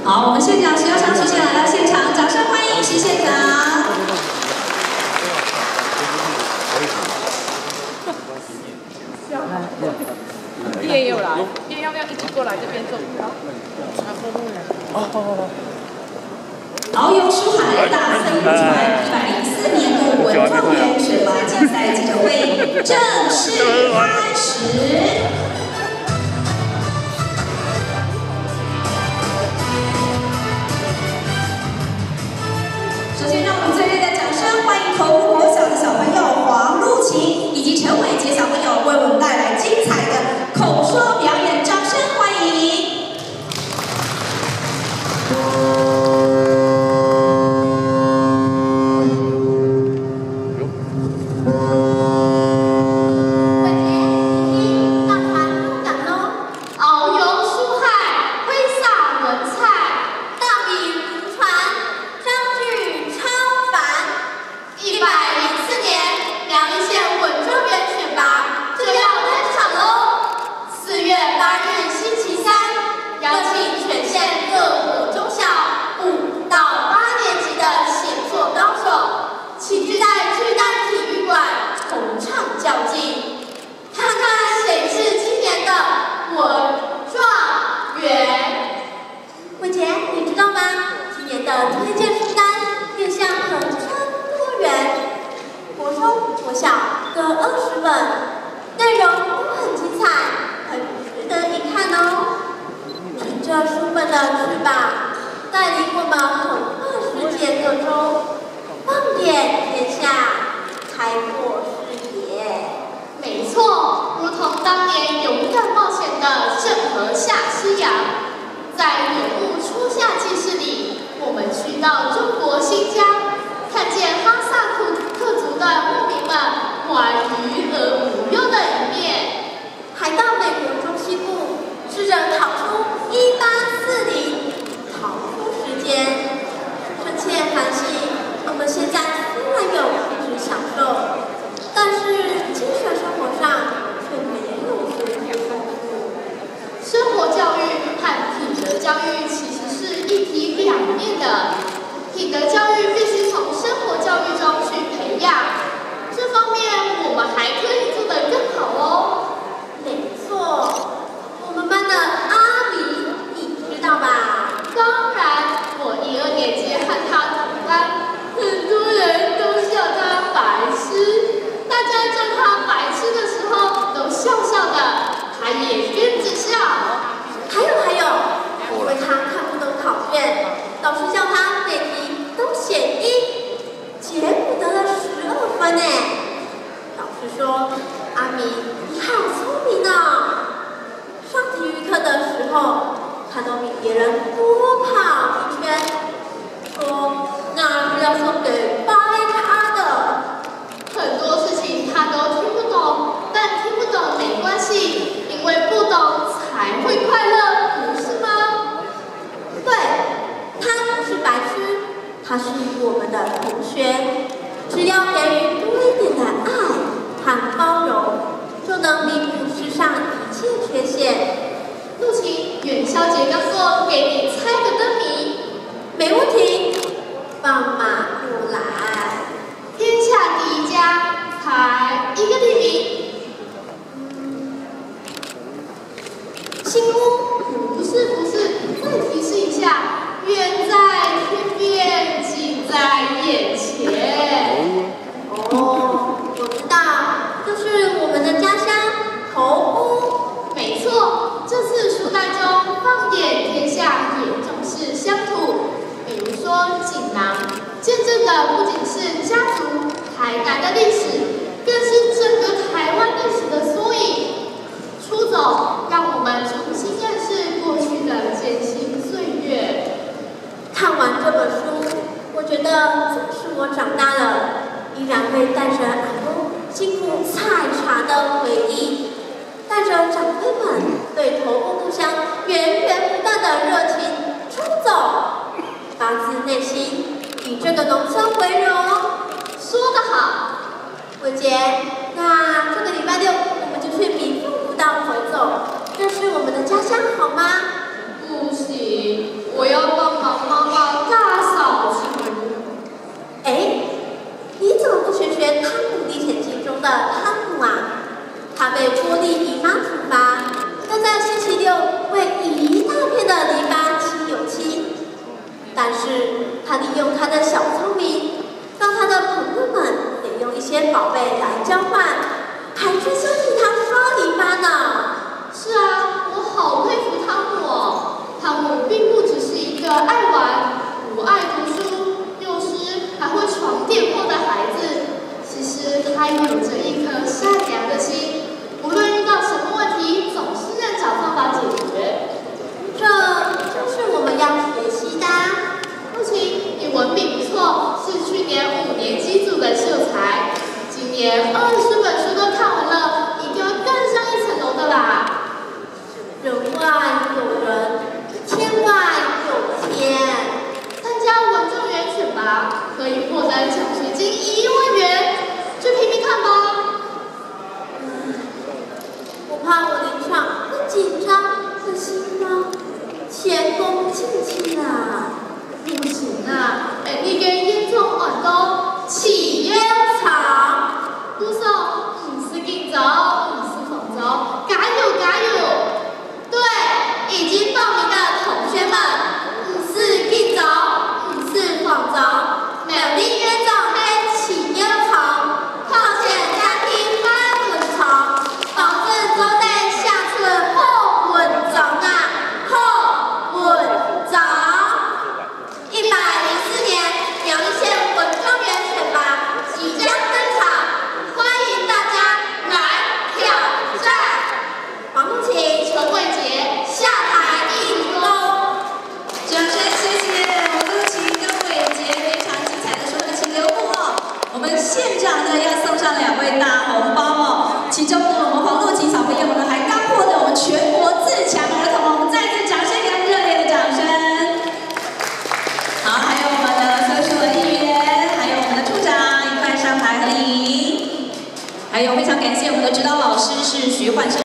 好，我们县长石耀昌徐县来到现场，掌声欢迎徐县长。叶也有来，叶要不要一起过来这边做？遨游书海大森林船104年度文状元选拔竞赛记者会正式开始。首先，让我们最热烈的掌声欢迎投入国小的小朋友黄露晴以及陈伟杰小朋友为我们带来精彩的口说表演，掌声欢迎。内容都很精彩，很值得一看哦。乘着书本的翅膀，带领我们横跨世界各州，放眼天下，开阔视野。没错，如同当年勇敢冒险的郑和下西洋，在远雾初夏纪事里，我们去到中国新疆，看见哈萨克族的牧民们玩鱼而无忧的一面，还到美国中西部，试着逃出1840，逃出时间。这切寒气，我们现在虽然有物质享受，但是精神生活上却没有足够丰富。生活教育和品德教育其实是一体两面的，品德教育必须从生活教育中去培养。这方面我们还可以做得更好哦。没错，我们班的阿米，你知道吧？当然，我12年级和他同班，很多人都笑他白痴。大家叫他白痴的时候，都笑笑的，他也跟着笑。还有，因为他看不懂考卷，老师叫他每题都写1，结果得了12分呢。老师说：“阿米，你好聪明啊！上体育课的时候，他都比别人多跑1圈。说那是要送给白咖的。很多事情他都听不懂，但听不懂没关系，因为不懂才会快乐，不是吗？”对，他不是白痴，他是我们的同学。只要给予多一点的爱和包容，就能弥补世上一切缺陷。陆晴，元宵节刚过，给你猜个灯谜。没问题，放马过来。天下第一家，猜一个地名。新屋？不是，再提示一下，远在天边，近在眼前。哦，我知道，就是我们的家乡头屋。没错，这次书单中放眼天下，也重视乡土。比如说锦囊，见证的不仅是家族、台南的历史，更是整个台湾历史的缩影。出走，让我们重新认识过去的艰辛岁月。看完这本书，我觉得即使我长大了，依然会带着阿公辛苦采茶的回忆，带着长辈们对头屋故乡源源不断的热情出走，发自内心以这个农村为荣。说得好，伟杰，那这个礼拜6我们就去我们的家乡好吗？不行，我要帮忙妈妈大扫除。哎，你怎么不学学《汤姆历险记》中的汤姆啊？他被波利姨妈处罚，要在星期六为一大片的篱笆漆油漆。但是他利用他的小聪明，让他的朋友们得用一些宝贝来交换，还专心替他刷篱笆呢。是啊，我好佩服汤姆哦。汤姆并不只是一个爱玩、不爱读书、幼师还会闯电祸的孩子，其实他有着一颗善良的心，无论遇到什么问题，总是能找方法解决。这就是我们要学习的。父亲，你文笔不错，是去年5年级组的秀才，今年20本书都看完了，一定要更上一层楼的啦。人外有人，天外有天。参加文状元选拔，可以获得奖学金1万元，去拼拼看吧。我怕我临场会紧张，可惜呢，前功尽弃啊。不行啊，你嘅演唱活动起烟场，鼓手唔是紧走，唔是放走，加油加油！对，已经报名的同学们，唔是紧走，唔是放走，美丽园长黑起烟场，况且家庭翻滚长，保证周内下次后稳长啊，后稳长。104年苗栗县文状元选拔即将登场，欢迎大家来挑战。黄璐晴、陈伟杰下台义工。掌声谢谢黄璐晴跟伟杰非常精彩的说的请留步哦。我们县长呢要送上2位大红包哦，其中呢我们黄璐晴小朋友呢还刚获得我们全国自强儿童，我们再次掌声给他们热烈的掌声。好，还有我们的所属的议员，还有我们的处长一块上台合影，还有非常感谢我们的指导老师是徐焕生。